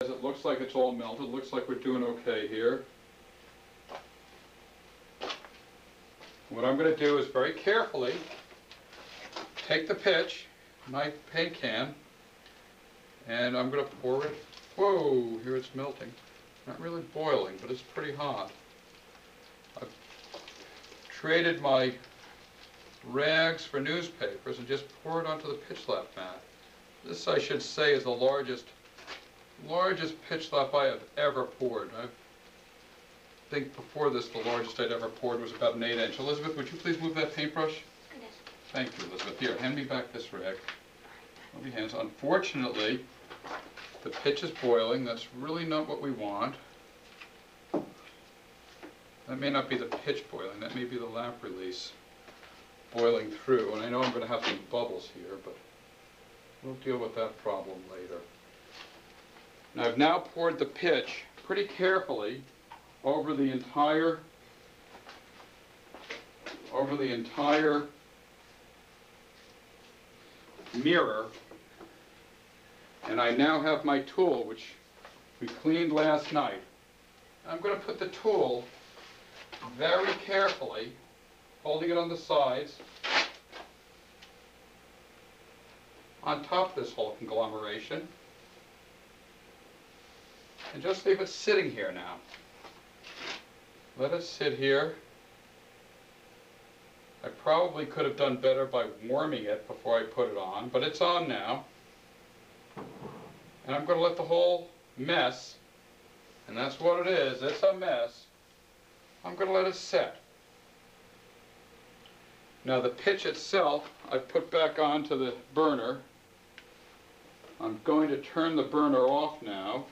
It looks like it's all melted. It looks like we're doing okay here. What I'm going to do is very carefully take the pitch, my paint can, and I'm going to pour it. Whoa, here it's melting. Not really boiling, but it's pretty hot. I've traded my rags for newspapers and just pour it onto the pitch slap mat. This, I should say, is the largest pitch slap I have ever poured. I think before this, the largest I'd ever poured was about an 8-inch. Elizabeth, would you please move that paintbrush? Yes. Thank you, Elizabeth. Here, hand me back this rag. Move your hands. Unfortunately, the pitch is boiling. That's really not what we want. That may not be the pitch boiling. That may be the lap release boiling through. And I know I'm going to have some bubbles here, but we'll deal with that problem later. Now, I've now poured the pitch pretty carefully over the entire mirror, and I now have my tool, which we cleaned last night. I'm going to put the tool very carefully, holding it on the sides, on top of this whole conglomeration, and just leave it sitting here now. Let it sit here. I probably could have done better by warming it before I put it on, but it's on now. And I'm going to let the whole mess, and that's what it is, it's a mess, I'm going to let it set. Now the pitch itself, I've put back onto the burner. I'm going to turn the burner off now,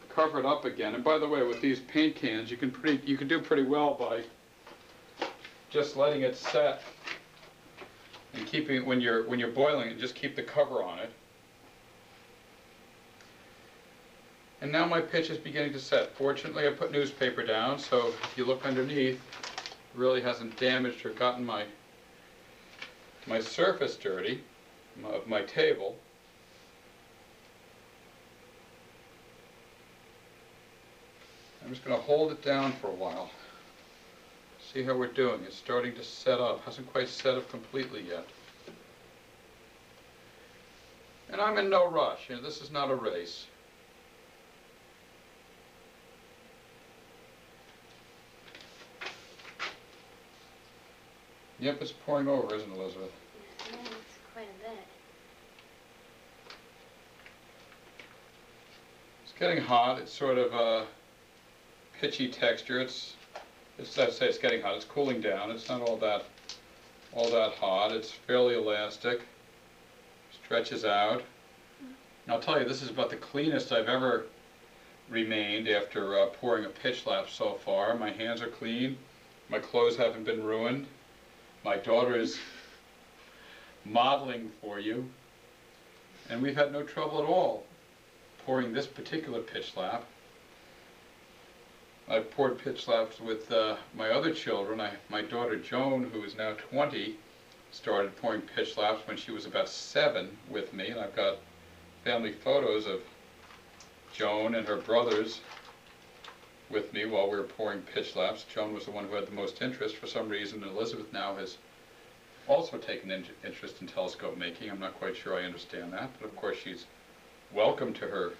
cover it up again. And by the way, with these paint cans, you can do pretty well by just letting it set and keeping it when you're boiling it, just keep the cover on it. And now my pitch is beginning to set. Fortunately, I put newspaper down, so if you look underneath, it really hasn't damaged or gotten my surface dirty of my table. I'm just going to hold it down for a while. See how we're doing. It's starting to set up. Hasn't quite set up completely yet. And I'm in no rush. You know, this is not a race. Yep, it's pouring over, isn't it, Elizabeth? Yeah, it's quite a bit. It's getting hot. It's sort of a pitchy texture. I'd say it's getting hot. It's cooling down. It's not all that hot. It's fairly elastic. Stretches out. And I'll tell you, this is about the cleanest I've ever remained after pouring a pitch slap so far. My hands are clean. My clothes haven't been ruined. My daughter is modeling for you. And we've had no trouble at all pouring this particular pitch slap. I've poured pitch slaps with my other children. My daughter Joan, who is now 20, started pouring pitch slaps when she was about 7 with me, and I've got family photos of Joan and her brothers with me while we were pouring pitch slaps. Joan was the one who had the most interest for some reason. Elizabeth now has also taken interest in telescope making. I'm not quite sure I understand that, but of course she's welcome to her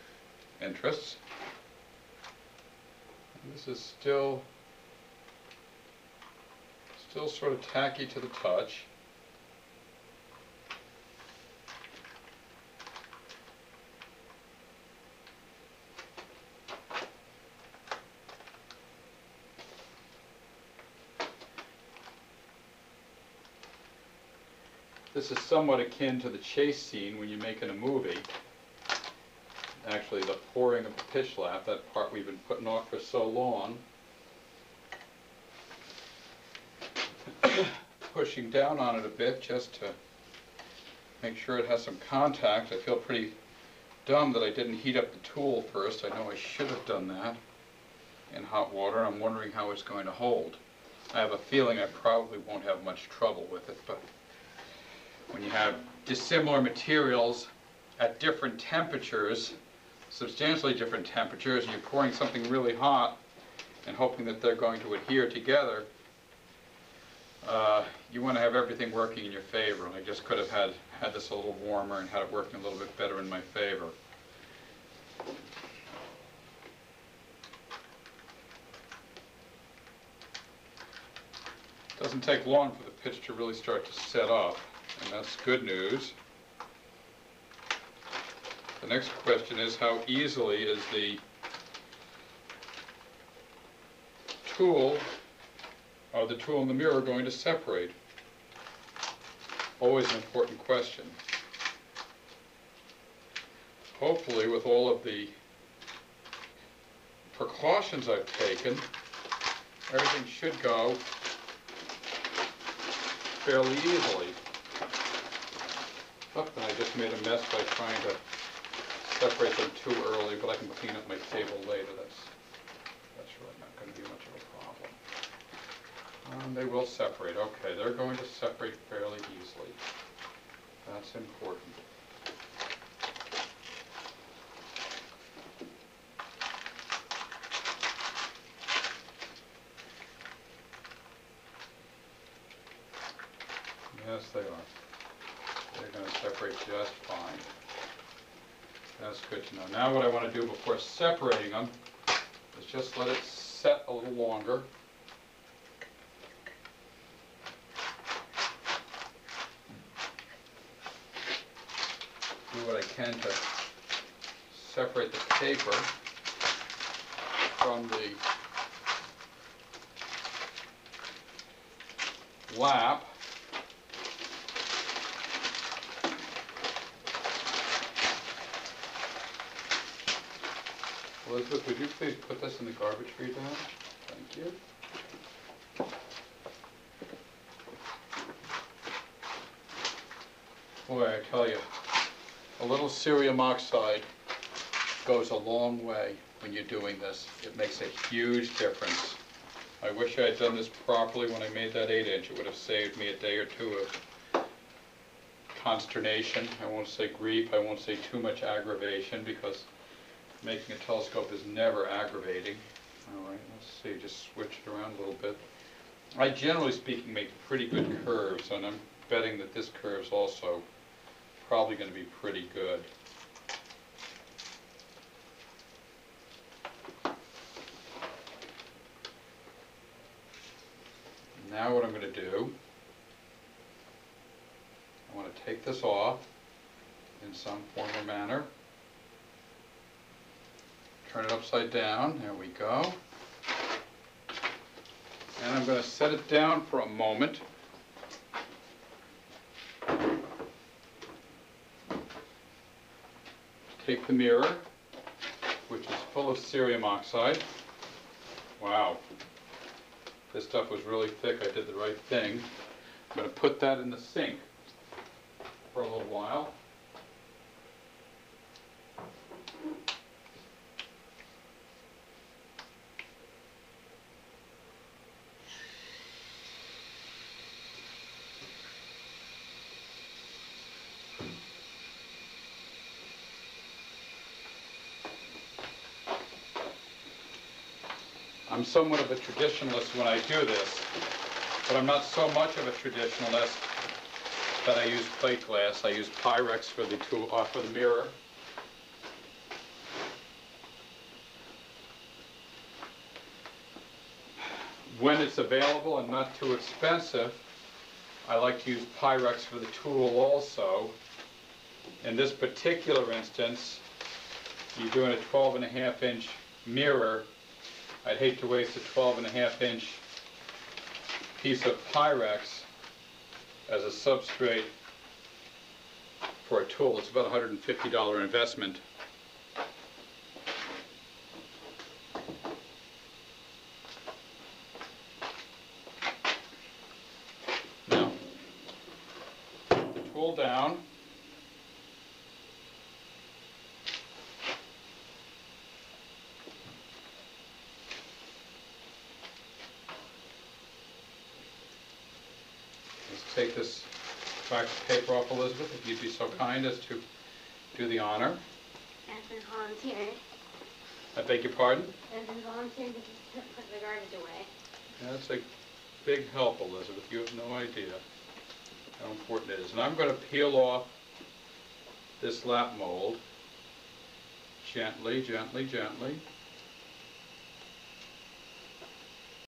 interests. This is still sort of tacky to the touch. This is somewhat akin to the chase scene when you're making a movie. Actually, the pouring of the pitch slap, that part we've been putting off for so long. Pushing down on it a bit just to make sure it has some contact. I feel pretty dumb that I didn't heat up the tool first. I know I should have done that in hot water. I'm wondering how it's going to hold. I have a feeling I probably won't have much trouble with it, but when you have dissimilar materials at different temperatures, substantially different temperatures and you're pouring something really hot and hoping that they're going to adhere together, you want to have everything working in your favor. And I just could have had this a little warmer and had it working a little bit better in my favor. It doesn't take long for the pitch to really start to set up, and that's good news. The next question is, how easily is the tool and the mirror going to separate? Always an important question. Hopefully, with all of the precautions I've taken, everything should go fairly easily. Oh, and I just made a mess by trying to separate them too early, but I can clean up my table later. That's really not going to be much of a problem. They will separate. Okay, they're going to separate fairly easily. That's important. Yes, they are. They're going to separate just fine. That's good to know. Now what I want to do before separating them is just let it set a little longer. Do what I can to separate the paper from the lap. Elizabeth, would you please put this in the garbage for you, Dad? Thank you. Boy, I tell you, a little cerium oxide goes a long way when you're doing this. It makes a huge difference. I wish I had done this properly when I made that 8-inch. It would have saved me a day or two of consternation. I won't say grief. I won't say too much aggravation, because making a telescope is never aggravating. All right, let's see, just switch it around a little bit. I, generally speaking, make pretty good curves, and I'm betting that this curve's also probably going to be pretty good. Now what I'm going to do, I want to take this off in some form or manner. Turn it upside down, there we go. And I'm going to set it down for a moment. Take the mirror, which is full of cerium oxide. Wow, this stuff was really thick. I did the right thing. I'm going to put that in the sink for a little while. I'm somewhat of a traditionalist when I do this, but I'm not so much of a traditionalist that I use plate glass. I use Pyrex for the tool, for the mirror. When it's available and not too expensive, I like to use Pyrex for the tool also. In this particular instance, you're doing a 12.5-inch mirror. I'd hate to waste a 12.5-inch piece of Pyrex as a substrate for a tool. It's about a $150 investment. Now, put the tool down. Take this wax paper off, Elizabeth, if you'd be so kind as to do the honor. Yes. been volunteered. I beg your pardon? I've been volunteered to put the garbage away. That's a big help, Elizabeth. You have no idea how important it is. And I'm going to peel off this lap mold gently, gently, gently.